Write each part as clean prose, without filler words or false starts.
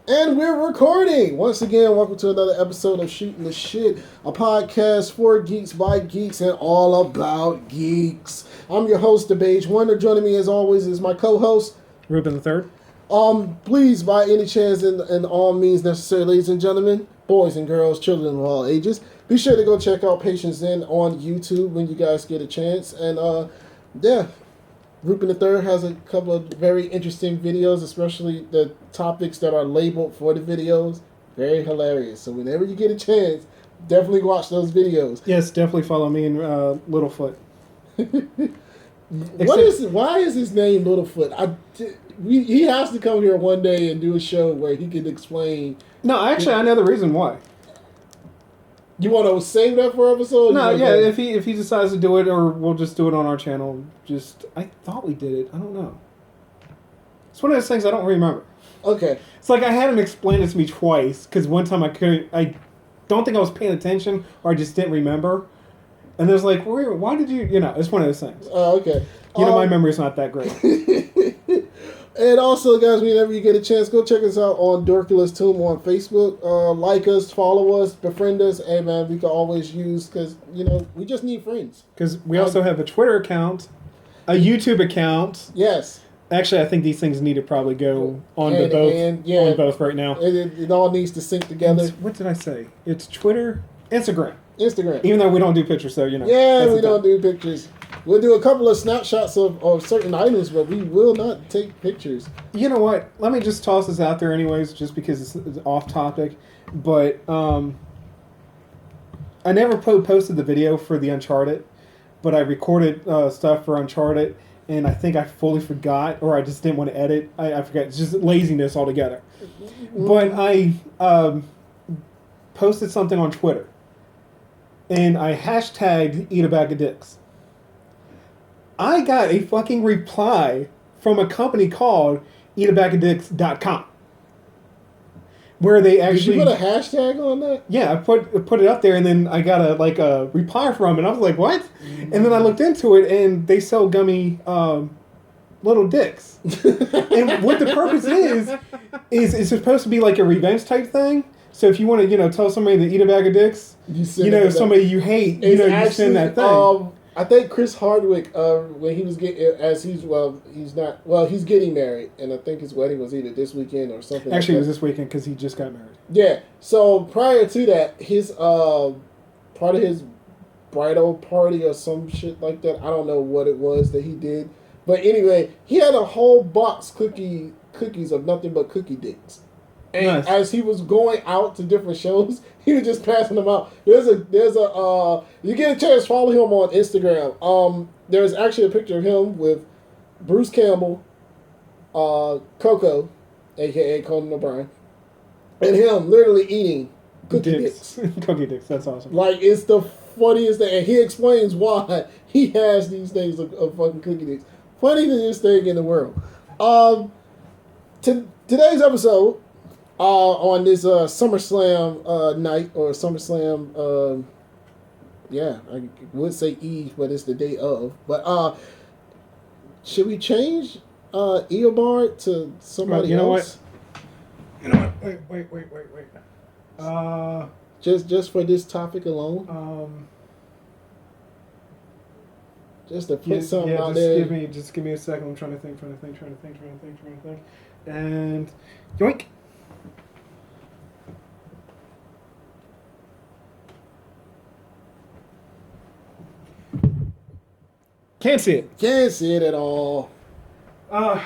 And we're recording! Once again, welcome to another episode of Shooting the Shit, a podcast for geeks, by geeks, and all about geeks. I'm your host, DeBage Wonder. Joining me as always is my co-host, Ruben the Third. Please, by any chance and all means necessary, ladies and gentlemen, boys and girls, children of all ages, be sure to go check out Patience In on YouTube when you guys get a chance. And, Ruben III has a couple of very interesting videos, especially the topics that are labeled for the videos. Very hilarious. So whenever you get a chance, definitely watch those videos. Yes, definitely follow me in Littlefoot. Why is his name Littlefoot? He has to come here one day and do a show where he can explain. No, actually, I know the reason why. You want to save that for episode? No, yeah, if he decides to do it, or we'll just do it on our channel. I thought we did it. I don't know. It's one of those things I don't remember. Okay. It's like I had him explain it to me twice, because one time I don't think I was paying attention, or I just didn't remember. And there's like, why did you, it's one of those things. Oh, okay. My memory's not that great. And also, guys, whenever you get a chance, go check us out on Dorkulous Tomb on Facebook. Like us, follow us, befriend us. Hey, man, we can always use, because, we just need friends. Because we also have a Twitter account, a YouTube account. Yes. Actually, I think these things need to probably go on both right now. It all needs to sync together. What did I say? It's Twitter, Instagram. Instagram. Even though we don't do pictures, so, Yeah, we don't do pictures. We'll do a couple of snapshots of certain items, but we will not take pictures. You know what? Let me just toss this out there anyways, just because it's off topic. But I never posted the video for the Uncharted, but I recorded stuff for Uncharted, and I think I fully forgot, or I just didn't want to edit. I forgot. It's just laziness altogether. Mm-hmm. But I posted something on Twitter, and I hashtagged Eat a Bag of Dicks. I got a fucking reply from a company called eatabagofdicks.com, where they actually... Did you put a hashtag on that? Yeah, I put it up there, and then I got a reply from it, and I was like, what? Mm-hmm. And then I looked into it, and they sell gummy little dicks. And what the purpose is it's supposed to be like a revenge type thing. So if you want to, tell somebody to eat a bag of dicks, somebody you hate, you send that thing. I think Chris Hardwick, when he was he's getting married, and I think his wedding was either this weekend or something. Actually, it was this weekend because he just got married. Yeah. So prior to that, his part of his bridal party or some shit like that. I don't know what it was that he did, but anyway, he had a whole box cookies of nothing but cookie dicks. And nice. As he was going out to different shows, he was just passing them out. There's a you get a chance, follow him on Instagram. There's actually a picture of him with Bruce Campbell, Coco, aka Conan O'Brien, and him literally eating cookie dicks. Cookie dicks, that's awesome. Like, it's the funniest thing, and he explains why he has these things of fucking cookie dicks. Funniest thing in the world. Today's episode. On this SummerSlam night, or SummerSlam, I would say Eve, but it's the day of. But should we change Eobard to somebody else? You know what? Wait. Just for this topic alone. Just to put something out there. Just give me a second. I'm trying to think. And yoink. Can't see it. Can't see it at all. I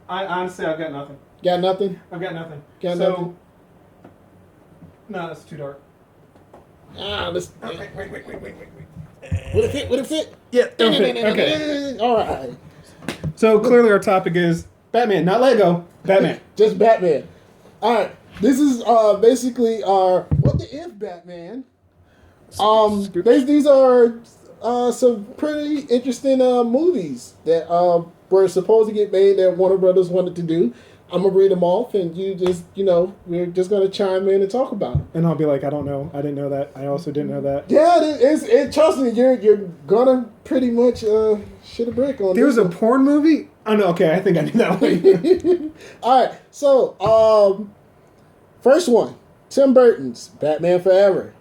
honestly, I've got nothing. Got nothing? I've got nothing. Nothing? No, that's too dark. Let's... Wait. Would it fit? Yeah, it'll fit. Okay. All right. So clearly our topic is Batman, not Lego. Batman. Just Batman. All right. This is basically our What the If Batman. These are some pretty interesting movies that were supposed to get made that Warner Brothers wanted to do. I'm gonna read them off, and you just, we're just gonna chime in and talk about them. And I'll be like, I don't know. I didn't know that. I also didn't know that. Yeah, trust me, you're gonna pretty much shit a brick on. There was this a one. porn movie? Oh, no, okay, I think I knew that one. All right, so first one, Tim Burton's Batman Forever.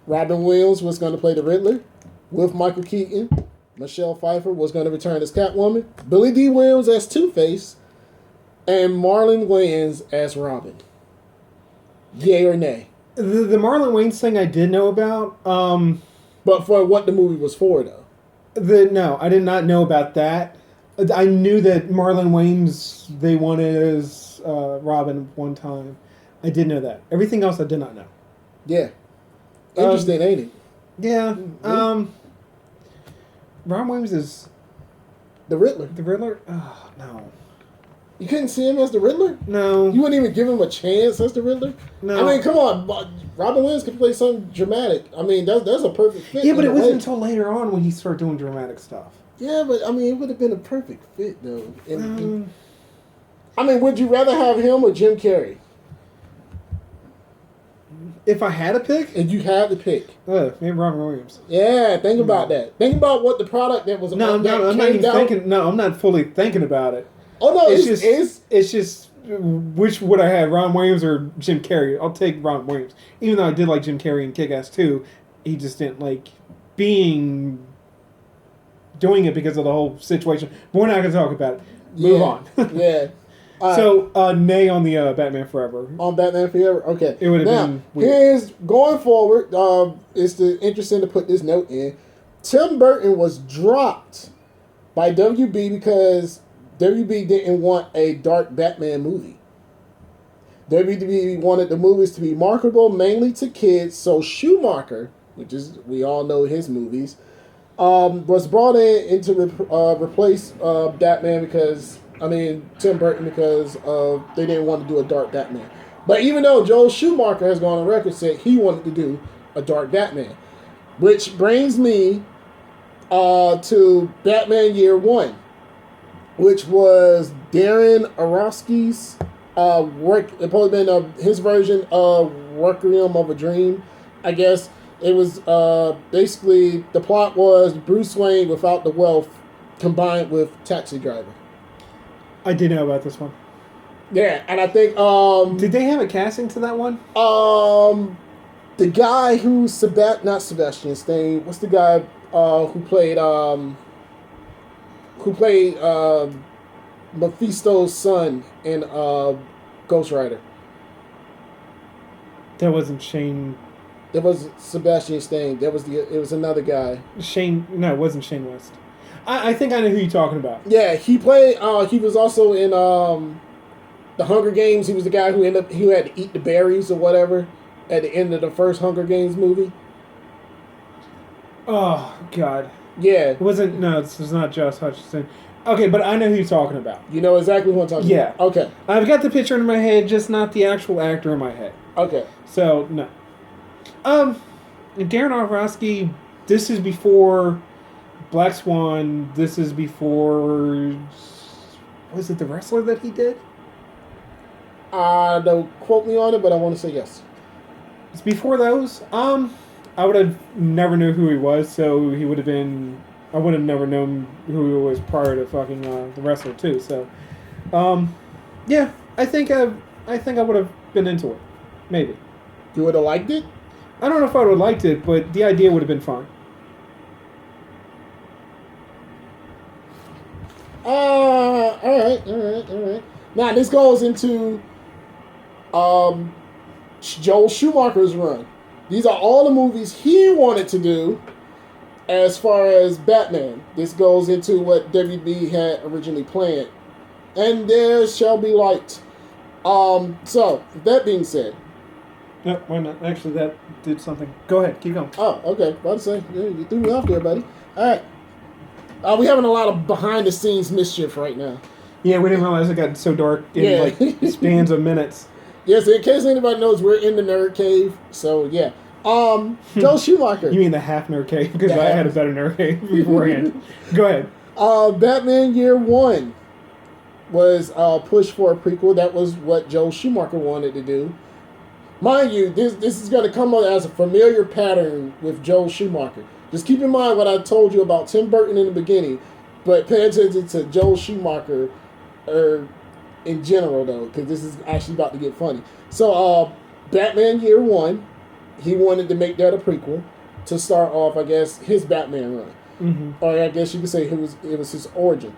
Robin Williams was going to play the Riddler with Michael Keaton. Michelle Pfeiffer was going to return as Catwoman. Billy D. Williams as Two-Face. And Marlon Wayans as Robin. Yay or nay? The Marlon Wayans thing I did know about. But for what the movie was for, though. No, I did not know about that. I knew that Marlon Wayans, they wanted as Robin one time. I did know that. Everything else I did not know. Yeah. Interesting, ain't it? Yeah. Ron Williams is The Riddler. the Riddler? Oh, no. You couldn't see him as the Riddler? No. You wouldn't even give him a chance as the Riddler? No. I mean, come on. Robin Williams could play something dramatic. I mean, that's a perfect fit. Yeah, but in it a way. wasn't until later on when he started doing dramatic stuff. Yeah, but I mean, it would have been a perfect fit, though. I mean, would you rather have him or Jim Carrey? If I had a pick, And you had to pick. maybe Robin Williams. Yeah, think about that. Think about what the product that was. No, that I'm not came even down- thinking. No, I'm not fully thinking about it. Oh no, It's just which would I have, Ron Williams or Jim Carrey? I'll take Ron Williams, even though I did like Jim Carrey in Kick-Ass 2. He just didn't like doing it because of the whole situation. But we're not going to talk about it. Move on. Yeah. All right. So, nay on the Batman Forever. On Batman Forever, okay. It would have now, been weird. here's going forward. It's interesting to put this note in. Tim Burton was dropped by WB because WB didn't want a dark Batman movie. WB wanted the movies to be marketable mainly to kids, so Schumacher, which is we all know his movies, was brought in to replace Batman because Tim Burton because they didn't want to do a dark Batman. But even though Joel Schumacher has gone on record said he wanted to do a dark Batman, which brings me to Batman Year One, which was Darren Aronofsky's work. It probably been his version of Requiem of a Dream. I guess it was basically the plot was Bruce Wayne without the wealth combined with Taxi Driver. I did know about this one. Yeah, and I think Did they have a casting to that one? the guy who's not Sebastian Stan. What's the guy who played Mephisto's son in Ghost Rider? That wasn't Shane. There was Sebastian Stan. It was another guy. No, it wasn't Shane West. I think I know who you're talking about. Yeah, he played. He was also in the Hunger Games. He was the guy who had to eat the berries or whatever at the end of the first Hunger Games movie. Oh God. Yeah, It wasn't. No, this was not Josh Hutcherson. Okay, but I know who you're talking about. you know exactly what I'm talking Yeah. about. Okay. I've got the picture in my head, just not the actual actor in my head. Okay. So no. Darren Aronofsky. This is before Black Swan. This is before. Was it The Wrestler that he did? Don't quote me on it, but I want to say yes. It's before those. I would have never knew who he was, so he would have been. I would have never known who he was prior to fucking The Wrestler too. So, yeah, I think I would have been into it. Maybe. You would have liked it? I don't know if I would have liked it, but the idea would have been fine. All right. Now this goes into Joel Schumacher's run. These are all the movies he wanted to do as far as Batman. This goes into what WB had originally planned. And there shall be light. So, with that being said. No, why not? Actually, that did something. Go ahead, keep going. Oh, okay. About to say, yeah, you threw me off there, buddy. All right. We're having a lot of behind-the-scenes mischief right now. Yeah, we didn't realize it got so dark in like spans of minutes. Yes, in case anybody knows, we're in the nerd cave. So, yeah. Joel Schumacher. You mean the half nerd cave? Because I had a better nerd cave beforehand. Go ahead. Batman Year One. was pushed for a prequel. That was what Joel Schumacher wanted to do. Mind you, this is going to come on as a familiar pattern with Joel Schumacher. Just keep in mind what I told you about Tim Burton in the beginning, but pay attention to Joel Schumacher in general, though, because this is actually about to get funny. So, Batman Year One, he wanted to make that a prequel to start off, I guess, his Batman run. Mm-hmm. Or I guess you could say it was his origin.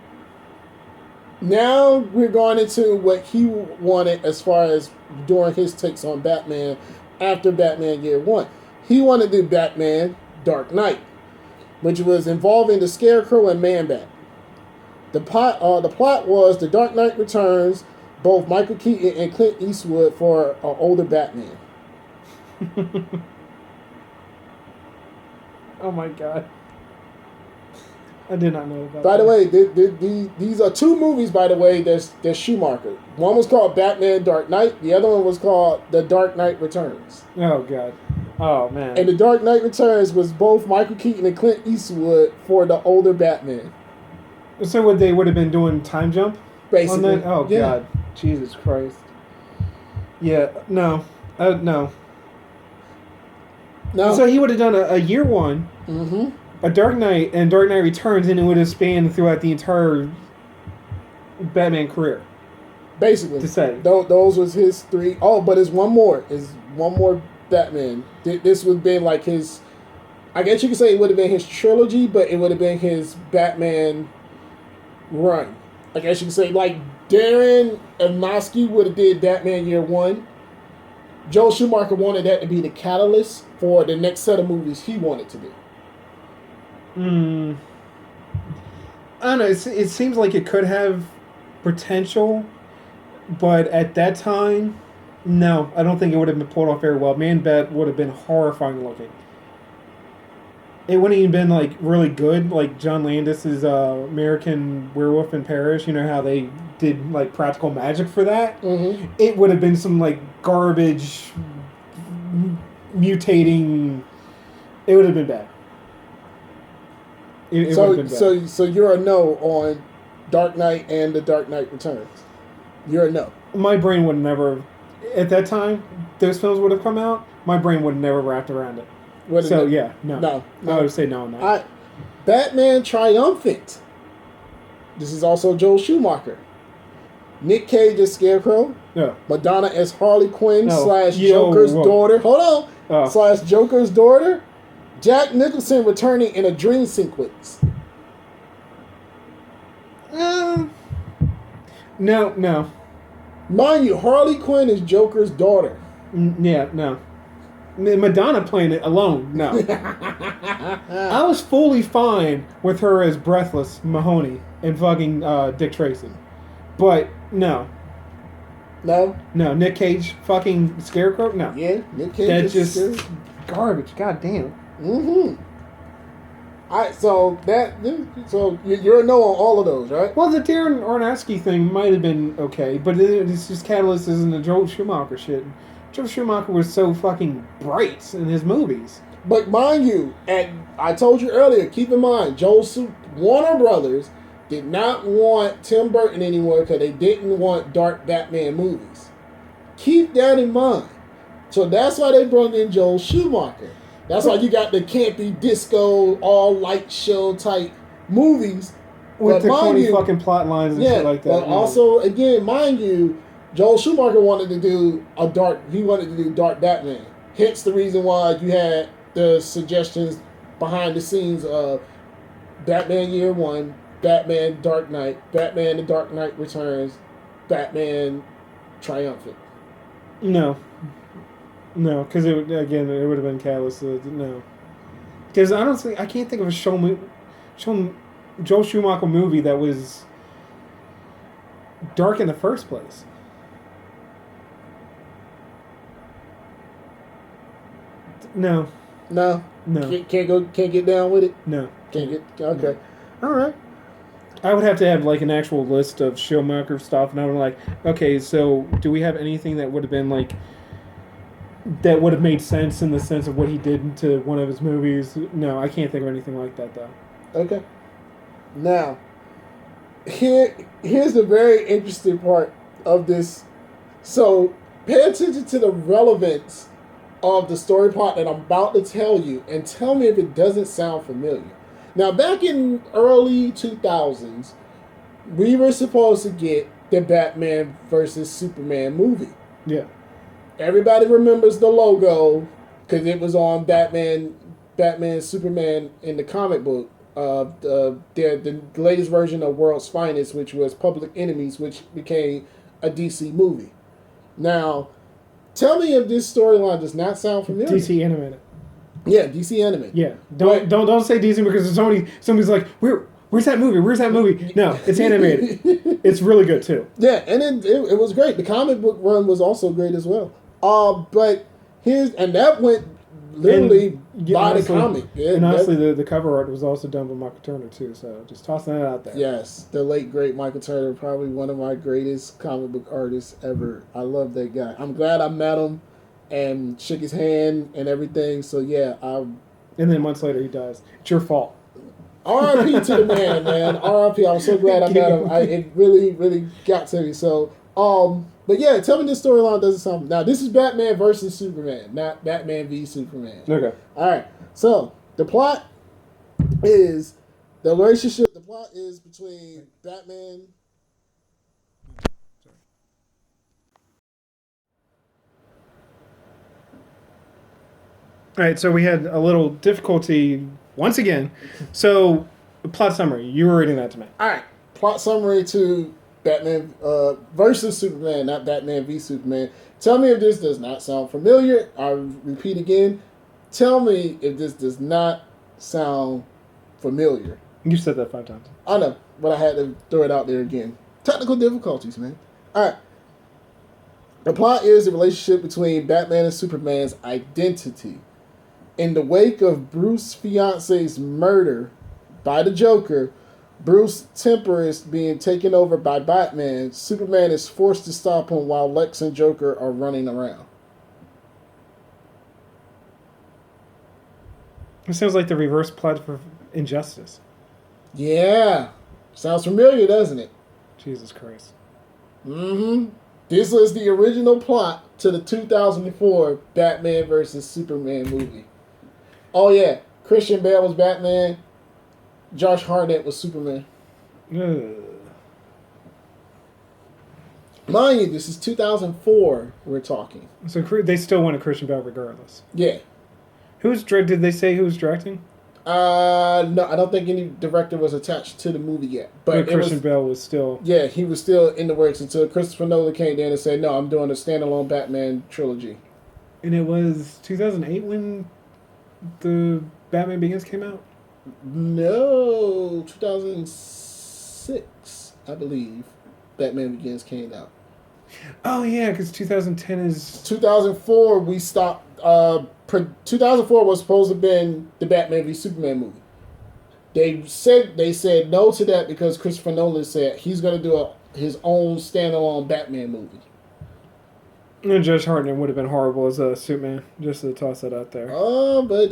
Now we're going into what he wanted as far as doing his takes on Batman after Batman Year One. He wanted to do Batman Dark Knight, which was involving the Scarecrow and Man-Bat. The plot was The Dark Knight Returns, both Michael Keaton and Clint Eastwood for an older Batman. Oh my god. I did not know about By that. the way, these are two movies, by the way, that's Schumacher. One was called Batman Dark Knight. The other one was called The Dark Knight Returns. Oh god. Oh man. And The Dark Knight Returns was both Michael Keaton and Clint Eastwood for the older Batman. So would they would have been doing time jump? Basically. On that? Oh yeah. god. Jesus Christ. Yeah, no. No. No. So he would have done a Year One, Mm-hmm. a Dark Knight, and Dark Knight Returns, and it would have spanned throughout the entire Batman career. Basically. To say. Those was his three. Oh, but there's one more. Is one more Batman. This would have been like his... I guess you could say it would have been his trilogy, but it would have been his Batman run. I guess you could say, like, Darren Aronofsky would have did Batman Year One. Joel Schumacher wanted that to be the catalyst for the next set of movies he wanted to do. I don't know. It seems like it could have potential, but at that time, no. I don't think it would have been pulled off very well. Man-Bat would have been horrifying looking. It wouldn't even been like really good, like John Landis's American Werewolf in Paris. You know how they did like practical magic for that. Mm-hmm. It would have been some like garbage, mutating. It would have been bad. It would have been bad. So you're a no on Dark Knight and The Dark Knight Returns. You're a no. My brain would never, at that time, those films would have come out. My brain would have never wrapped around it. So yeah, no. No. I would say no on that. Batman Triumphant. This is also Joel Schumacher. Nick Cage as Scarecrow. No. Madonna as Harley Quinn No. / Joker's daughter. Hold on. Oh. / Joker's daughter. Jack Nicholson returning in a dream sequence. No. Mind you, Harley Quinn is Joker's daughter. Yeah, no. Madonna playing it alone, no. I was fully fine with her as Breathless Mahoney and fucking Dick Tracy. But, no. No? No, Nick Cage fucking Scarecrow? No. Yeah, Nick Cage That's is just scary. garbage. God damn. Mm-hmm. So you're a no on all of those, right? Well, the Darren Aronofsky thing might have been okay, but it's just Catalyst isn't the Joel Schumacher shit. Joel Schumacher was so fucking bright in his movies. But mind you, and I told you earlier, keep in mind, Warner Brothers did not want Tim Burton anymore because they didn't want dark Batman movies. Keep that in mind. So that's why they brought in Joel Schumacher. That's why you got the campy disco, all light show type movies. With the corny fucking plot lines and shit like that. But also, again, mind you, Joel Schumacher wanted to do dark Batman. Hence the reason why you had the suggestions behind the scenes of Batman Year One, Batman Dark Knight, Batman The Dark Knight Returns, Batman Triumphant. No, because it would have been Catalyst. No, because I can't think of a Joel Schumacher movie that was dark in the first place. No. Can't get down with it. No. Can't get okay. All right. I would have to have like an actual list of Schumacher stuff, and I'm like, okay, so do we have anything that would have been like that would have made sense in the sense of what he did to one of his movies? No, I can't think of anything like that though. Okay. Now, Here's the very interesting part of this. So pay attention to the relevance of the story plot that I'm about to tell you, and tell me if it doesn't sound familiar. Now, back in early 2000s, we were supposed to get the Batman versus Superman movie. Yeah. Everybody remembers the logo because it was on Batman, Superman in the comic book. The latest version of World's Finest, which was Public Enemies, which became a DC movie. Now, tell me if this storyline does not sound familiar. DC animated. Yeah, DC animated. Yeah. Don't say DC because somebody's like, where's that movie? Where's that movie? No, it's animated. It's really good too. Yeah, and it was great. The comic book run was also great as well. But that went literally by the comic. Yeah, and honestly, the cover art was also done by Michael Turner too. So just tossing that out there. Yes, the late great Michael Turner, probably one of my greatest comic book artists ever. I love that guy. I'm glad I met him and shook his hand and everything. So yeah, And then months later he dies. It's your fault. R.I.P. to the man, man. R.I.P. I'm so glad I met him. It really, really got to me. So, but yeah, tell me this storyline doesn't sound. Now, this is Batman versus Superman, not Batman v Superman. Okay. All right. So the plot is the relationship. The plot is between Batman. All right, so we had a little difficulty once again. So, plot summary. You were reading that to me. All right. Plot summary to Batman versus Superman, not Batman v Superman. Tell me if this does not sound familiar. I'll repeat again. Tell me if this does not sound familiar. You said that 5 times. I know, but I had to throw it out there again. Technical difficulties, man. All right. The plot is the relationship between Batman and Superman's identity. In the wake of Bruce's fiance's murder by the Joker, Bruce's temper is being taken over by Batman. Superman is forced to stop him while Lex and Joker are running around. It sounds like the reverse plot for Injustice. Yeah. Sounds familiar, doesn't it? Jesus Christ. Mm-hmm. This was the original plot to the 2004 Batman vs. Superman movie. Oh, yeah. Christian Bale was Batman. Josh Hartnett was Superman. Mind you, this is 2004 we're talking. So they still wanted Christian Bale regardless. Yeah. Did they say who was directing? No, I don't think any director was attached to the movie yet. But Christian Bale was still... Yeah, he was still in the works until Christopher Nolan came in and said, no, I'm doing a standalone Batman trilogy. And it was 2008 when the Batman Begins came out? No, 2006, I believe, Batman Begins came out. Oh, yeah, because 2010 is... 2004, we stopped... 2004 was supposed to have been the Batman v Superman movie. They said no to that because Christopher Nolan said he's going to do his own standalone Batman movie. And Josh Hartnett would have been horrible as a Superman, just to toss that out there. Oh, but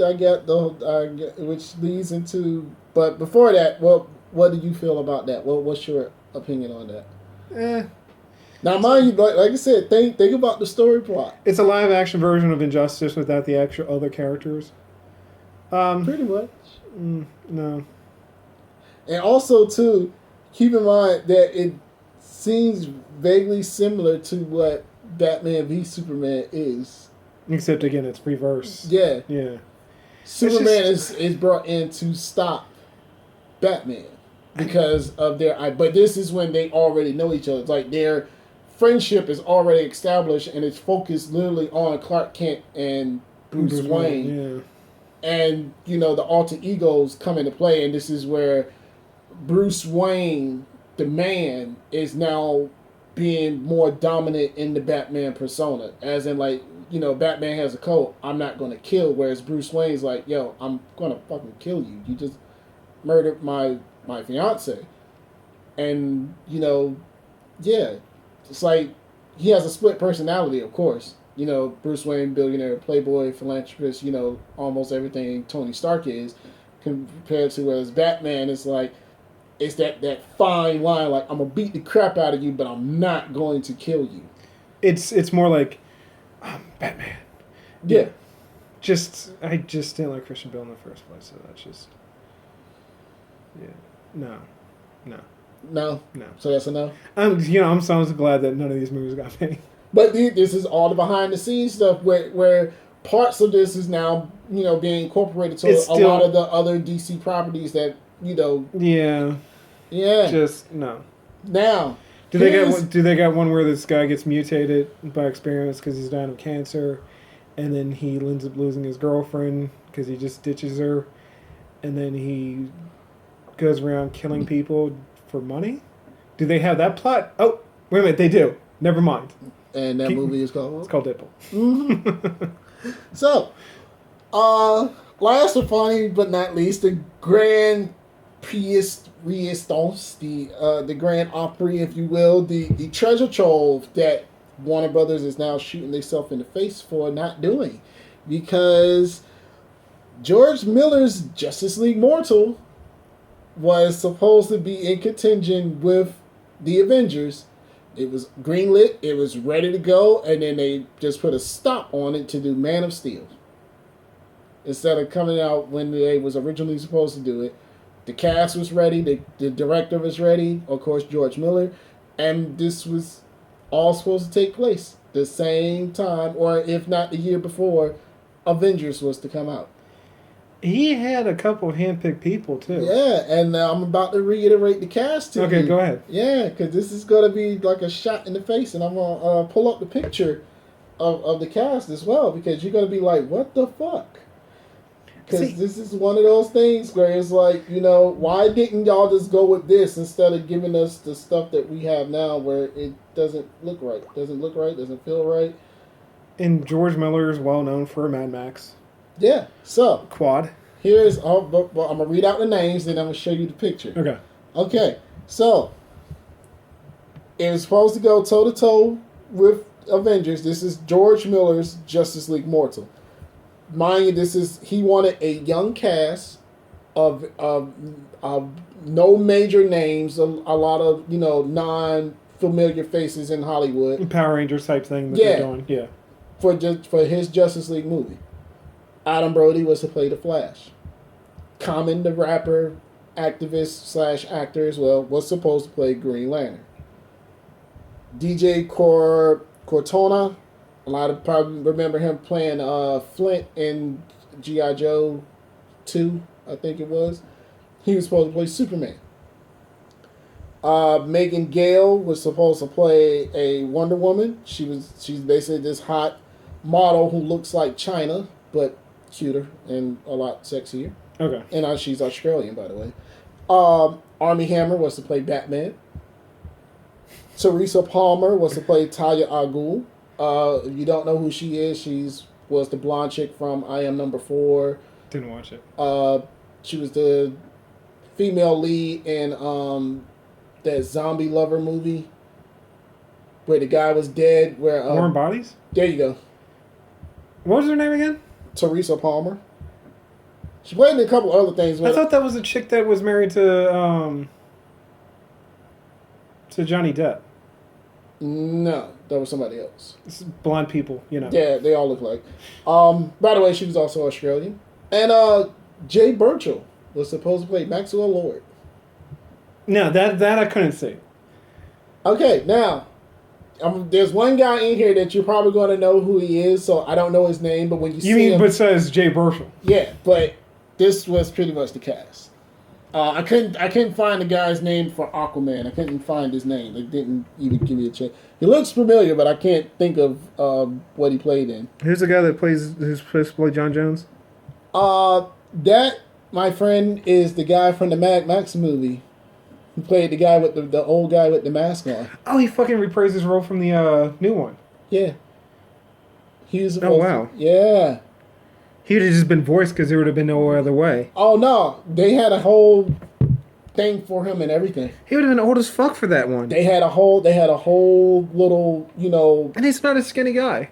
which leads into... But before that, what do you feel about that? What's your opinion on that? Now, mind you, like I said, think about the story plot. It's a live-action version of Injustice without the actual other characters. Pretty much. No. And also, too, keep in mind that it seems vaguely similar to what Batman v Superman is. Except, again, it's reverse. Yeah. Yeah. Superman is brought in to stop Batman because of their... But this is when they already know each other. It's like their friendship is already established and it's focused literally on Clark Kent and Bruce Wayne. Yeah. And, the alter egos come into play, and this is where Bruce Wayne, the man, is now being more dominant in the Batman persona. As in, Batman has a code, I'm not going to kill, whereas Bruce Wayne's like, yo, I'm going to fucking kill you. You just murdered my fiance. And, yeah, it's like he has a split personality, of course. Bruce Wayne, billionaire, playboy, philanthropist, almost everything Tony Stark is, compared to whereas Batman is like, it's that fine line. Like, I'm gonna beat the crap out of you, but I'm not going to kill you. It's more like I'm Batman. Yeah. I just didn't like Christian Bale in the first place, so that's just no. No. So that's a no. I'm so glad that none of these movies got made. But this is all the behind the scenes stuff where parts of this is now being incorporated to a lot of the other DC properties that Yeah. Just no. Now. Do they got one where this guy gets mutated by experiments because he's dying of cancer, and then he ends up losing his girlfriend because he just ditches her, and then he goes around killing people for money? Do they have that plot? Oh, wait a minute, they do. Never mind. And that movie is called? It's called Deadpool. Mm-hmm. So, last but funny but not least, the Grand Resistance, the Grand Opry, if you will, the treasure trove that Warner Brothers is now shooting themselves in the face for not doing, because George Miller's Justice League Mortal was supposed to be in contention with the Avengers. It was greenlit, it was ready to go, and then they just put a stop on it to do Man of Steel. Instead of coming out when they was originally supposed to do it. The cast was ready, the director was ready, of course George Miller, and this was all supposed to take place the same time, or if not the year before, Avengers was to come out. He had a couple of handpicked people, too. Yeah, and I'm about to reiterate the cast to you. Okay, go ahead. Yeah, because this is going to be like a shot in the face, and I'm going to pull up the picture of the cast as well, because you're going to be like, what the fuck? Because this is one of those things where it's like, why didn't y'all just go with this instead of giving us the stuff that we have now where it doesn't look right, doesn't feel right? And George Miller is well known for Mad Max. Yeah, so. Quad. Here's, I'm going to read out the names, then I'm going to show you the picture. Okay, so. It was supposed to go toe-to-toe with Avengers. This is George Miller's Justice League Mortal. Mind you, he wanted a young cast of no major names, a lot of non-familiar faces in Hollywood. Power Rangers type thing that they're doing, yeah. For his Justice League movie, Adam Brody was to play the Flash. Common, the rapper, activist / actor as well, was supposed to play Green Lantern. DJ Cortona. A lot of probably remember him playing Flint in G.I. Joe 2, I think it was. He was supposed to play Superman. Megan Gale was supposed to play a Wonder Woman. She's basically this hot model who looks like China, but cuter and a lot sexier. Okay. And she's Australian, by the way. Armie Hammer was to play Batman. Teresa Palmer was to play Talia al Ghul. If you don't know who she is, was the blonde chick from I Am Number 4. Didn't watch it. She was the female lead in that Zombie Lover movie where the guy was dead. Where Warm Bodies? There you go. What was her name again? Teresa Palmer. She played in a couple other things. I thought that was a chick that was married to Johnny Depp. No, that was somebody else. It's blonde people, Yeah, they all look like. By the way, she was also Australian. And Jay Burchell was supposed to play Maxwell Lord. No, that I couldn't see. Okay, now, there's one guy in here that you're probably going to know who he is, so I don't know his name, but when you see him... besides Jay Burchell? Yeah, but this was pretty much the cast. I couldn't find the guy's name for Aquaman. I couldn't find his name. They didn't even give me a chance. He looks familiar, but I can't think of what he played in. Who's the guy who's supposed to play John Jones? That, my friend, is the guy from the Mad Max movie. Who played the guy with the old guy with the mask on. Oh, he fucking reprised his role from the new one. Yeah. He was supposed to, yeah. He would have just been voiced because there would have been no other way. Oh, no. They had a whole thing for him and everything. He would have been old as fuck for that one. They had a whole little, And he's not a skinny guy.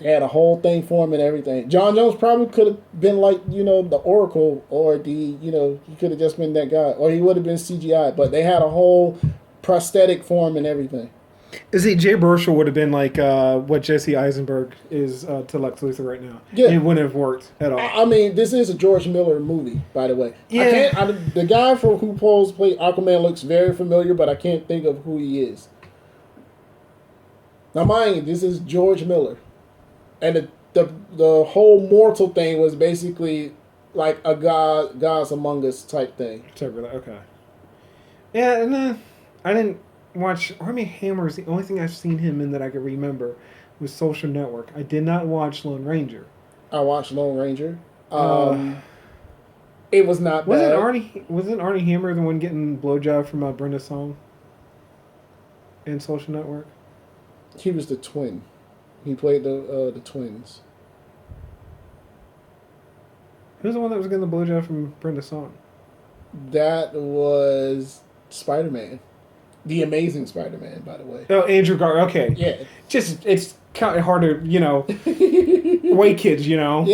They had a whole thing for him and everything. John Jones probably could have been like, the Oracle, or he could have just been that guy, or he would have been CGI. But they had a whole prosthetic for him and everything. See, Jay Baruchel would have been like what Jesse Eisenberg is to Lex Luthor right now. Yeah. It wouldn't have worked at all. I mean, this is a George Miller movie, by the way. Yeah. The guy who played Aquaman looks very familiar, but I can't think of who he is. Now, mind you, this is George Miller. And the whole mortal thing was basically like a Gods Among Us type thing. Okay. Yeah, and then I didn't watch Armie Hammer's. The only thing I've seen him in that I can remember was Social Network. I did not watch Lone Ranger. I watched Lone Ranger. It was not bad. Wasn't Armie Hammer the one getting blowjob from Brenda Song in Social Network? He was the twin. He played the twins. Who's the one that was getting the blowjob from Brenda Song? That was Spider-Man. The Amazing Spider-Man, by the way. Oh, Andrew Garfield. Okay. Yeah. Just, it's kind of hard to, white kids, Yeah.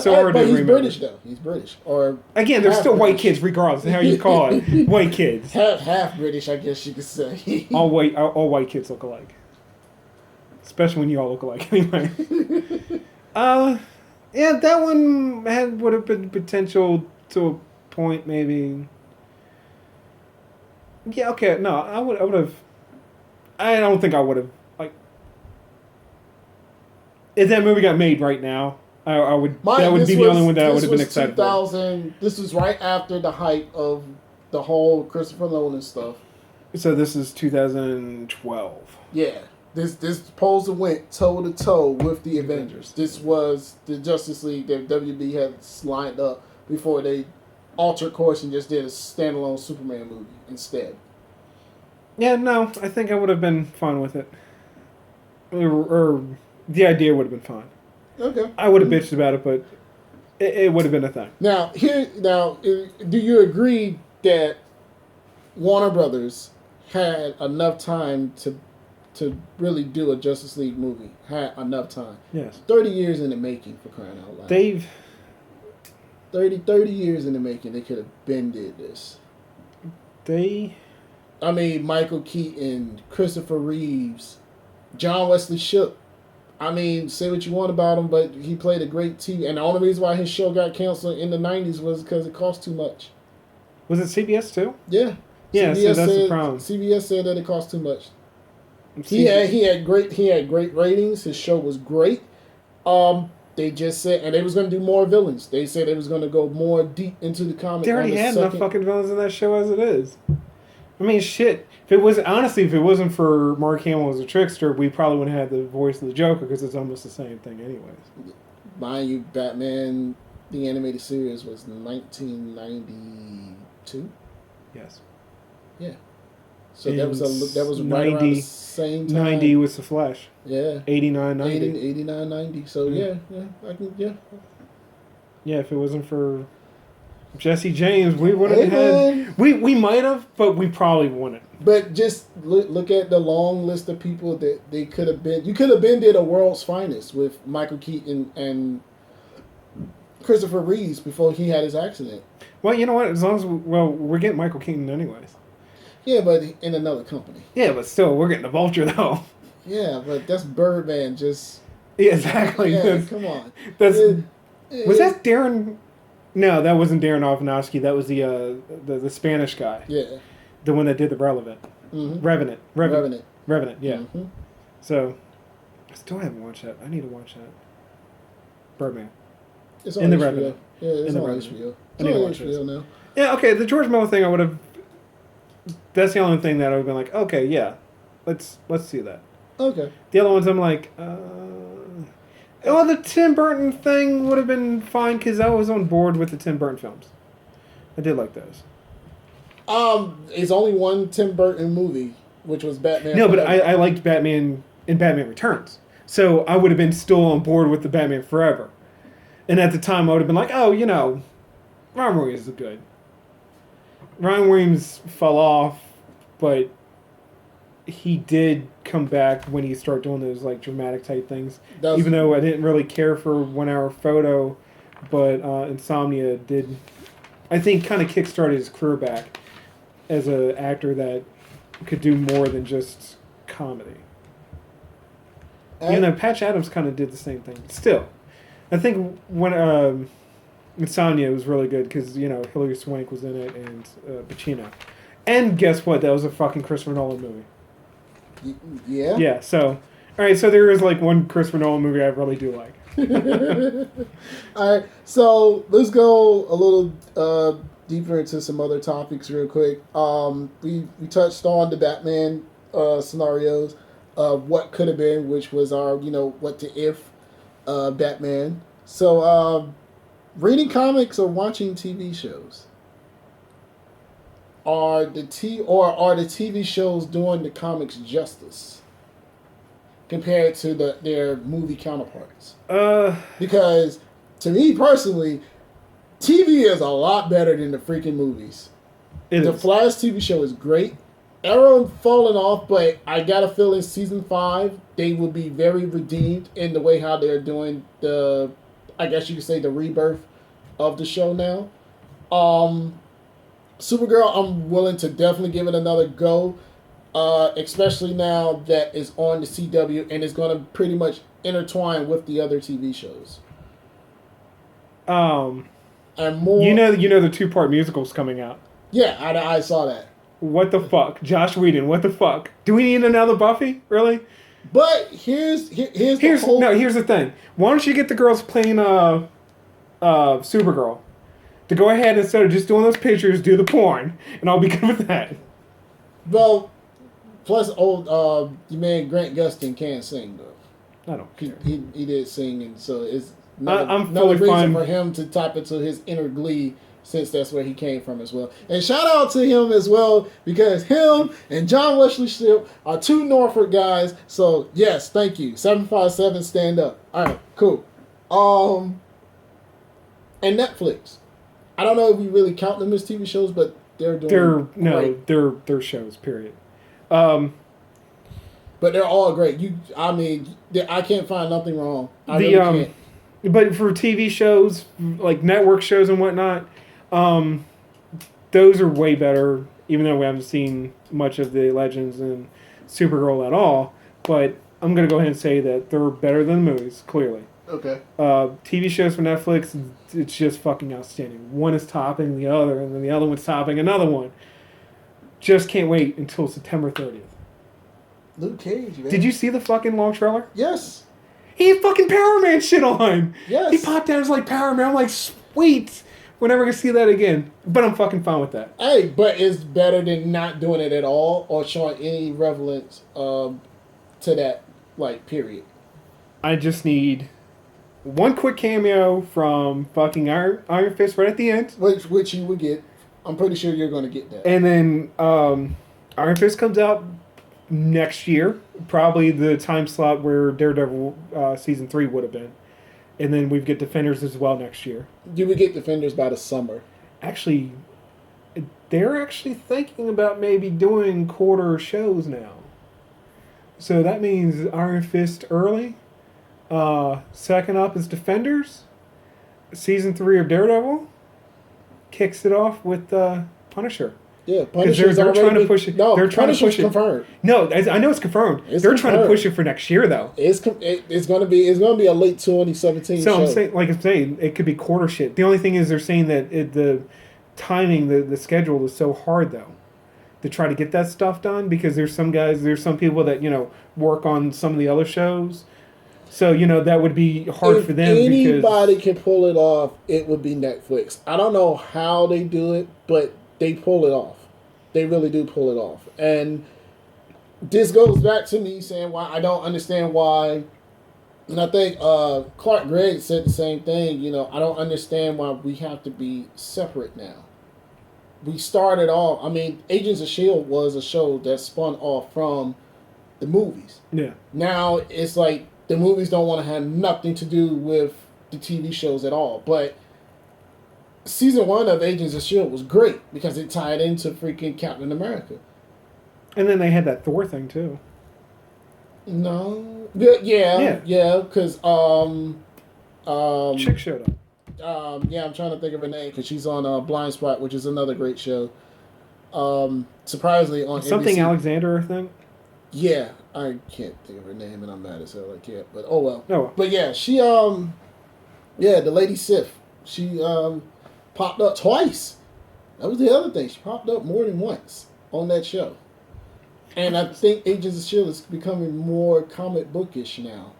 So hard but to he's remember. British, though. He's British. Or again, they're still white British. kids, regardless of how you call it. White kids. Half British, I guess you could say. All white kids look alike. Especially when you all look alike, anyway. Yeah, that one would have been potential to a point, maybe. Yeah, okay, no, I would have. I don't think I would have, like. If that movie got made right now, I would. That would be the only one that I would have been excited for. This was right after the hype of the whole Christopher Nolan stuff. So this is 2012. Yeah. This proposal went toe to toe with the Avengers. This was the Justice League that WB had lined up before they altered course and just did a standalone Superman movie instead. Yeah, no, I think I would have been fine with it. Or the idea would have been fine. Okay. I would have bitched about it, but it would have been a thing. Now, do you agree that Warner Brothers had enough time to really do a Justice League movie? Had enough time. Yes. 30 years in the making, for crying out loud. 30 years in the making, they could have been did this. I mean, Michael Keaton, Christopher Reeves, John Wesley Shipp. I mean, say what you want about him, but he played a great TV. And the only reason why his show got canceled in the 90s was because it cost too much. Was it CBS too? Yeah. Yeah, so that's the problem. CBS said that it cost too much. He had great ratings. His show was great. They just said, and they was going to do more villains. They said they was going to go more deep into the comic. They already had enough fucking villains in that show as it is. I mean, shit. If it wasn't for Mark Hamill as a trickster, we probably wouldn't have had the voice of the Joker because it's almost the same thing, anyways. Mind you, Batman the animated series was 1992. Yes. Yeah. So that was right 90, around the same time. 90 was The Flash. Yeah. 89, 90. 89, 90. So yeah, I can, yeah. Yeah, if it wasn't for Jesse James, we wouldn't have had. We might have, but we probably wouldn't. But just look at the long list of people that they could have been. You could have been did a World's Finest with Michael Keaton and Christopher Reeves before he had his accident. Well, you know what? As long as we're getting Michael Keaton anyways. Yeah, but in another company. Yeah, but still, we're getting the Vulture though. Yeah, but that's Birdman. Just yeah, exactly. Yeah, come on. Was that Darren? No, that wasn't Darren Aronofsky. That was the Spanish guy. Yeah. The one that did the Revenant. Mm-hmm. Revenant. Yeah. Mm-hmm. So, I still haven't watched that. I need to watch that. Birdman. It's on in the HBO. Revenant. Yeah, it's on Revenant. HBO. I need to watch HBO now. Yeah. Okay. The George Miller thing, I would have. That's the only thing that I would have been like, okay, yeah, let's see that. Okay. The other ones, I'm like, well, the Tim Burton thing would have been fine because I was on board with the Tim Burton films. I did like those. It's only one Tim Burton movie, which was Batman. No, but I liked Batman and Batman Returns, so I would have been still on board with the Batman Forever. And at the time, I would have been like, oh, Ron Williams is good. Ron Williams fell off, but he did come back when you start doing those like dramatic type things. That's, Even though I didn't really care for 1 Hour Photo, but Insomnia did, I think, kind of kickstarted his career back as an actor that could do more than just comedy. Even though Patch Adams kind of did the same thing. Still, I think when Insomnia was really good because, you know, Hilary Swank was in it and Pacino. And guess what? That was a fucking Christopher Nolan movie. Yeah? Yeah, so... Alright, so there is like one Christopher Nolan movie I really do like. Alright, so let's go a little deeper into some other topics real quick. We touched on the Batman scenarios. What could have been, which was our, you know, what to if Batman. So, reading comics or watching TV shows? Are the TV shows doing the comics justice compared to their movie counterparts? Because to me personally, TV is a lot better than the freaking movies. The Flash TV show is great. Arrow falling off, but I got a feeling season 5 they will be very redeemed in the way how they're doing the, I guess you could say, the rebirth of the show now. Supergirl, I'm willing to definitely give it another go, especially now that it's on the CW and it's going to pretty much intertwine with the other TV shows. And more, you know the 2-part musical's coming out. Yeah, I saw that. What the fuck? Josh Whedon, what the fuck? Do we need another Buffy? Really? But here's the thing. Why don't you get the girls playing Supergirl to go ahead, instead of just doing those pictures, do the porn, and I'll be good with that. Well, plus old your man Grant Gustin can't sing though. I don't care. He did sing, and so it's I'm no fully reason fine for him to tap into his inner glee, since that's where he came from as well. And shout out to him as well, because him and John Wesley Shipp are 2 Norfolk guys. So yes, thank you. 757 stand up. All right, cool. And Netflix. I don't know if we really count them as TV shows, but they're great. They're shows. Period. But they're all great. I can't find nothing wrong. I really can't. But for TV shows, like network shows and whatnot, those are way better, even though we haven't seen much of the Legends and Supergirl at all. But I'm going to go ahead and say that they're better than the movies, clearly. Okay. TV shows for Netflix, it's just fucking outstanding. One is topping the other, and then the other one's topping another one. Just can't wait until September 30th. Luke Cage, man. Did you see the fucking long trailer? Yes. He had fucking Power Man shit on. Yes. He popped out as like Power Man. I'm like, sweet. We're never going to see that again. But I'm fucking fine with that. Hey, but it's better than not doing it at all or showing any relevance to that, like, period. I just need one quick cameo from fucking Iron Fist right at the end. Which you would get. I'm pretty sure you're going to get that. And then Iron Fist comes out next year. Probably the time slot where Daredevil Season 3 would have been. And then we get Defenders as well next year. You would get Defenders by the summer. Actually, they're actually thinking about maybe doing quarter shows now. So that means Iron Fist early. Second up is Defenders. Season 3 of Daredevil kicks it off with Punisher. Yeah, Punisher's they're trying to push it. No, they're trying to push it. Confirmed. No, I know it's confirmed. They're trying to push it for next year, though. It's going to be a late 2017 so show. I'm saying, it could be quarter shit. The only thing is they're saying that the timing, the schedule is so hard, though, to try to get that stuff done, because there's some people that work on some of the other shows. So, that would be hard for them. If anybody can pull it off, it would be Netflix. I don't know how they do it, but they pull it off. They really do pull it off. And this goes back to me saying why I don't understand why, and I think Clark Gregg said the same thing, I don't understand why we have to be separate now. We started off, Agents of S.H.I.E.L.D. was a show that spun off from the movies. Yeah. Now it's like the movies don't want to have nothing to do with the TV shows at all. But Season 1 of Agents of S.H.I.E.L.D. was great because it tied into freaking Captain America. And then they had that Thor thing, too. No. Yeah. Because Chick showed up. yeah, I'm trying to think of her name because she's on Blind Spot, which is another great show. Surprisingly on Something NBC. Alexander, I think. Yeah, I can't think of her name, and I'm mad as hell. I can't, but oh well. Oh. But yeah, she yeah, the Lady Sif. She popped up twice. That was the other thing. She popped up more than once on that show. And I think Agents of S.H.I.E.L.D. is becoming more comic bookish now.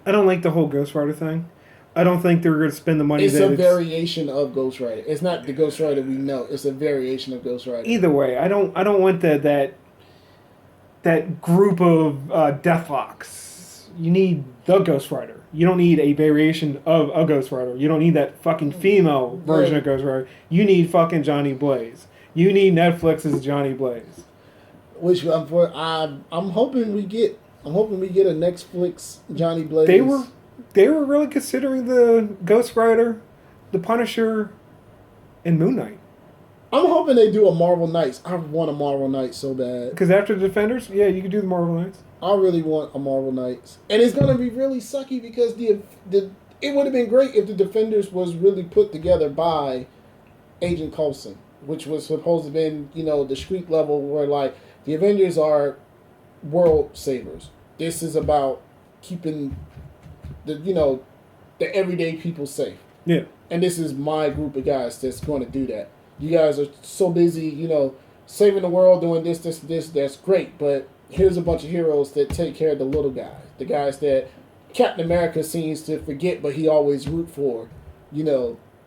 I don't like the whole Ghost Rider thing. I don't think they're going to spend the money. It's a variation of Ghost Rider. It's not the Ghost Rider we know. It's a variation of Ghost Rider. Either way, I don't want that group of Deathlocks. You need the Ghost Rider. You don't need a variation of a Ghost Rider. You don't need that fucking female version of Ghost Rider. You need fucking Johnny Blaze. You need Netflix's Johnny Blaze. Which I'm hoping we get. I'm hoping we get a Netflix Johnny Blaze. They were really considering the Ghost Rider, the Punisher, and Moon Knight. I'm hoping they do a Marvel Knights. I want a Marvel Knights so bad. Because after the Defenders, yeah, you could do the Marvel Knights. I really want a Marvel Knights, and it's gonna be really sucky because it would have been great if the Defenders was really put together by Agent Coulson, which was supposed to have been the street level where like the Avengers are world savers. This is about keeping the everyday people safe. Yeah. And this is my group of guys that's going to do that. You guys are so busy, saving the world, doing this. That's great, but here's a bunch of heroes that take care of the little guys, the guys that Captain America seems to forget, but he always root for.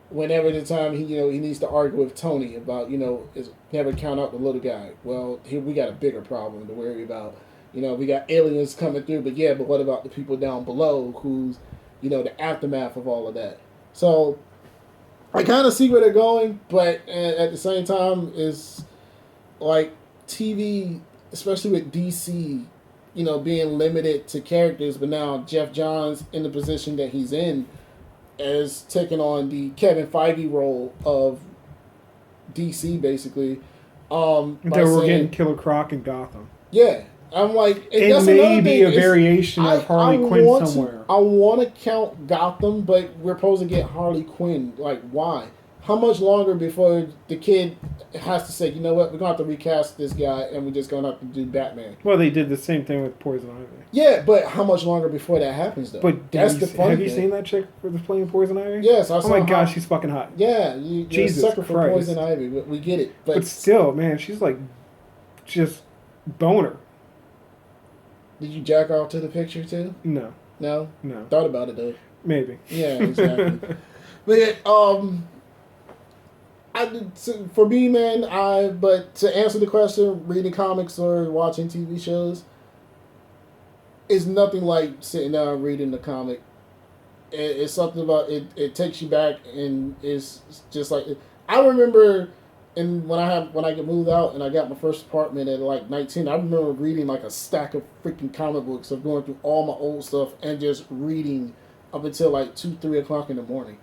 Whenever the time he needs to argue with Tony about is never count out the little guy. Well, here we got a bigger problem to worry about. We got aliens coming through, but what about the people down below who's, the aftermath of all of that? So I kind of see where they're going, but at the same time, is like TV, especially with DC, being limited to characters, but now Jeff Johns in the position that he's in is taking on the Kevin Feige role of DC, basically. We're getting Killer Croc in Gotham. Yeah. I'm like, and that's maybe a variation of Harley Quinn somewhere. I want to count Gotham, but we're supposed to get Harley Quinn. Like, why? How much longer before the kid has to say, you know what, we're going to have to recast this guy and we're just going to have to do Batman? Well, they did the same thing with Poison Ivy. Yeah, but how much longer before that happens, though? But that's the funny have you seen that chick that's playing Poison Ivy? Yes, I saw. Oh my gosh, she's fucking hot. Yeah, you're Jesus a sucker Christ. for Poison Ivy. We get it. But still, man, she's like just boner. Did you jack off to the picture too? No. No? No. Thought about it though. Maybe. Yeah, exactly. But for me, man, but to answer the question, reading comics or watching TV shows is nothing like sitting down and reading the comic. It's something about it. It takes you back, and it's just like I remember. And when I get moved out and I got my first apartment at like 19, I remember reading like a stack of freaking comic books of going through all my old stuff and just reading up until like 2, 3 o'clock in the morning.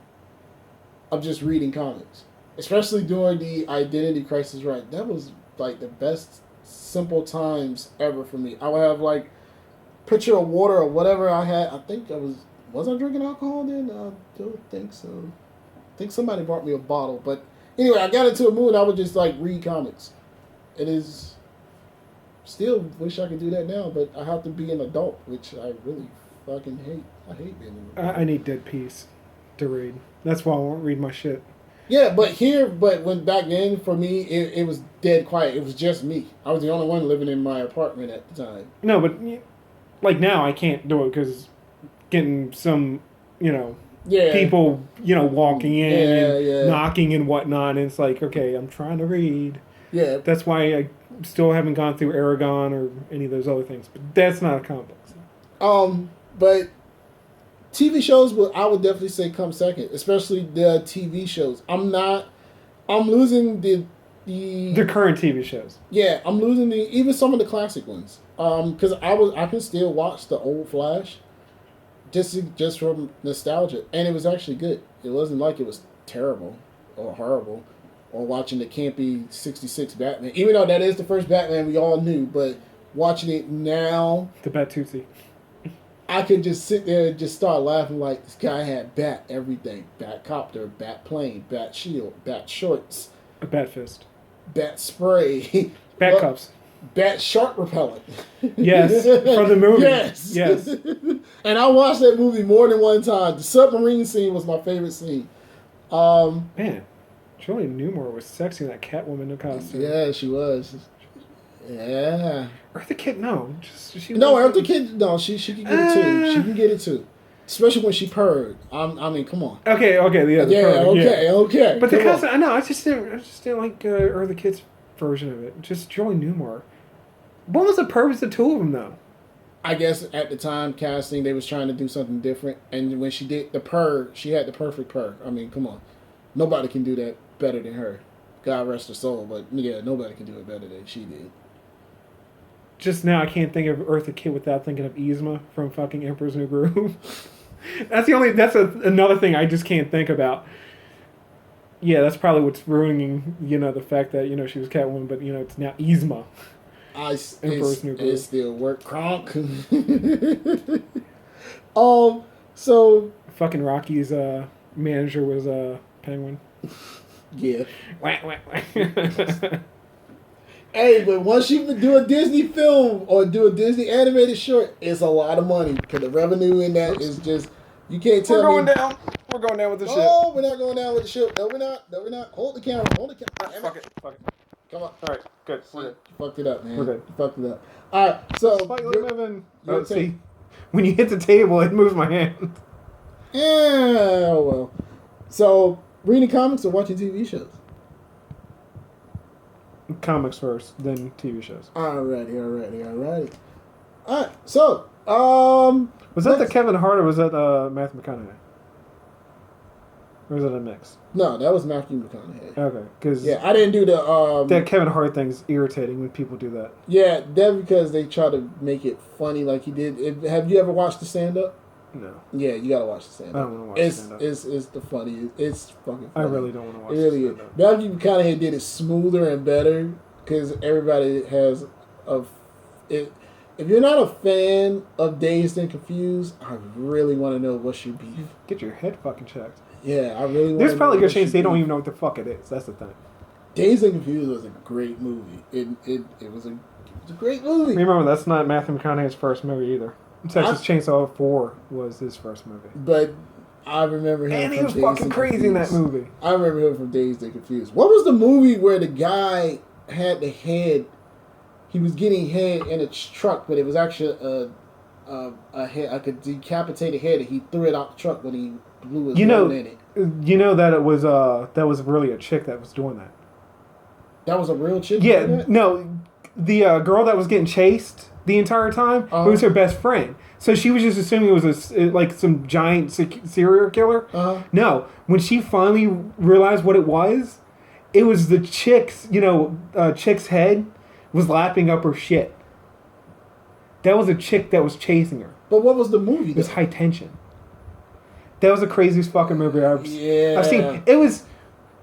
Of just reading comics. Especially during the Identity Crisis, right? That was like the best simple times ever for me. I would have like pitcher of water or whatever I had. I think was I drinking alcohol then? I don't think so. I think somebody brought me a bottle, but anyway, I got into a mood. I would just like read comics. It is still wish I could do that now, but I have to be an adult, which I really fucking hate. I hate being an adult. I need Dead Peace to read. That's why I won't read my shit. Yeah, but when back then for me, it was dead quiet. It was just me. I was the only one living in my apartment at the time. No, but like now I can't do it because getting some, people, walking in and knocking and whatnot. And it's like, okay, I'm trying to read. Yeah. That's why I still haven't gone through Aragon or any of those other things. But that's not a comic book. So. But TV shows, I would definitely say come second, especially the TV shows. I'm losing the current TV shows. Yeah, I'm losing even some of the classic ones. Because I can still watch the old Flash. Just from nostalgia, and it was actually good. It wasn't like it was terrible or horrible, or watching the campy '66 Batman. Even though that is the first Batman we all knew, but watching it now, The Batusi. I can just sit there and just start laughing like this guy had bat everything. Bat copter, bat plane, bat shield, bat shorts, A Bat Fist. bat spray, Bat Cups. bat shark repellent. Yes, from the movie. Yes. Yes. And I watched that movie more than one time. The submarine scene was my favorite scene. Man, Julie Newmar was sexy in that Catwoman costume. Yeah, she was. Yeah. Eartha Kitt, no. She No, was- Eartha Kitt, no, she can get it too. She can get it too. Especially when she purred. I mean, come on. Okay, yeah. The Yeah, perfect, okay, yeah. okay. But the come on. costume, no, I just didn't like Eartha Kitt's version of it. Just Julie Newmar. What was the purpose of the two of them, though? I guess at the time casting, they was trying to do something different. And when she did the purr, she had the perfect purr. I mean, come on. Nobody can do that better than her. God rest her soul. But yeah, nobody can do it better than she did. Just now, I can't think of Eartha Kitt without thinking of Yzma from fucking Emperor's New Groove. That's another thing I just can't think about. Yeah, that's probably what's ruining, the fact that, she was Catwoman, but, it's now Yzma. Emperor's New Groove. It still work. Kronk. So Fucking Rocky's manager was Penguin. yeah. Wah, wah, wah. Hey, but once you do a Disney film or do a Disney animated short, it's a lot of money because the revenue in that is just you can't tell We're me. going down. We're going down with the ship. Oh, we're not going down with the ship. No, we're not. No, we're not. Hold the camera. Hold the camera. Fuck it. Come on. All right, good. We're You good. fucked it up, man. We're good. You fucked it up. All right. So Slightly moving. your Oh, take. see, when you hit the table, it moves my hand. Yeah. Oh well. So reading comics or watching TV shows. Comics first, then TV shows. Alrighty. Alright, so, Was that the let's- Kevin Hart or was that Matthew McConaughey? Or was that a mix? No, that was Matthew McConaughey. Okay, because Yeah, I didn't do the, that Kevin Hart thing's irritating when people do that. yeah, that because they try to make it funny like he did. Have you ever watched the stand-up? No, Yeah, you gotta watch the I stand-up. don't want to watch It's, stand-up. it's the funniest. It's fucking I funny. really don't want to watch It really is. stand-up. Matthew McConaughey did it smoother and better because everybody has if you're not a fan of Dazed and Confused, I really want to know what's your beef. Get your head fucking checked. Yeah, I really want There's to probably a know good what's chance your they don't beef. even know what the fuck it is. That's the thing. Dazed and Confused was a great movie. It was a great movie. Remember, that's not Matthew McConaughey's first movie either. Texas Chainsaw 4 was his first movie. But I remember him. And he from was Dazed fucking and crazy in that Confused. movie. I remember him from Dazed and Confused. What was the movie where the guy had the head? He was getting head in a truck, but it was actually a head, like a decapitated head, and he threw it out the truck when he blew his load in it. You know that it was that was really a chick that was doing that. That was a real chick. Yeah, doing that? no, the girl that was getting chased the entire time, it was her best friend. So she was just assuming it was like some giant serial killer. No, when she finally realized what it was the chick's, chick's head was lapping up her shit. That was a chick that was chasing her. But what was the movie? It was High Tension. That was the craziest fucking movie I've seen. It was.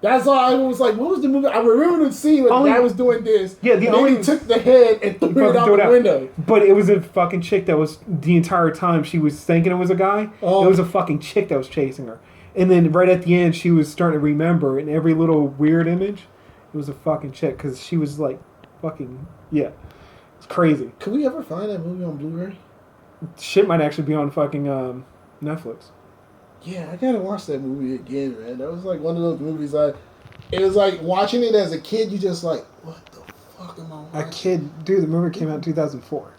That's all I was like. What was the movie? I remember the scene when the guy was doing this. Yeah, and then he took the head and threw it out the window. But it was a fucking chick that was the entire time she was thinking it was a guy. Oh. It was a fucking chick that was chasing her. And then right at the end, she was starting to remember in every little weird image, it was a fucking chick because she was like, fucking it's crazy. Could we ever find that movie on Blu-ray? Shit might actually be on fucking Netflix. Yeah, I gotta watch that movie again, man. That was like one of those movies it was like watching it as a kid, you just like, what the fuck am I watching? The movie came out in 2004.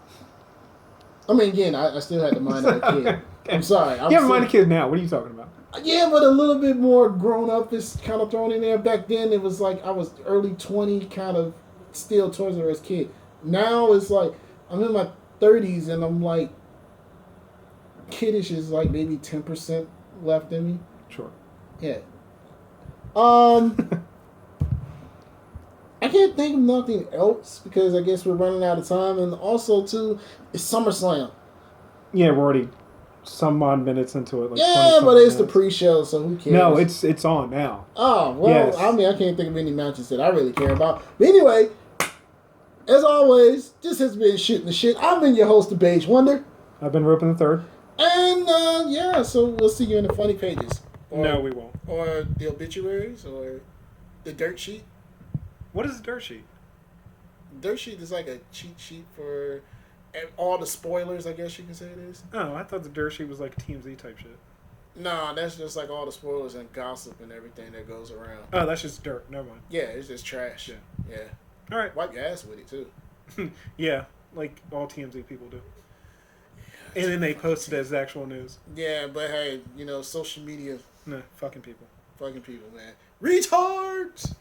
I mean, again, I still had the mind of a kid. I'm sorry. You have a mind of a kid now. What are you talking about? Yeah, but a little bit more grown up is kind of thrown in there. Back then, it was like I was early 20, kind of still Toys R Us kid. Now it's like I'm in my 30s and I'm like kiddish is like maybe 10% left in me. Sure. Yeah. I can't think of nothing else because I guess we're running out of time, and also too, it's SummerSlam. Yeah, we're already some odd minutes into it. Like Yeah, 20 but it's the minutes. pre-show, so who cares? No, it's on now. Oh well, Yes. I mean, I can't think of any matches that I really care about. But anyway, as always, this has been Shooting the Shit. I've been your host, the Beige Wonder. I've been roping the third. And, yeah, so we'll see you in the funny pages. No, we won't. Or the obituaries, or the dirt sheet. What is a dirt sheet? Dirt sheet is like a cheat sheet for all the spoilers, I guess you can say it is. Oh, I thought the dirt sheet was like TMZ type shit. Nah, that's just like all the spoilers and gossip and everything that goes around. Oh, that's just dirt. Never mind. Yeah, it's just trash. Yeah. All right. Wipe your ass with it, too. Yeah, like all TMZ people do. And then they post it as actual news. Yeah, but hey, social media. No, fucking people. Fucking people, man. Retards!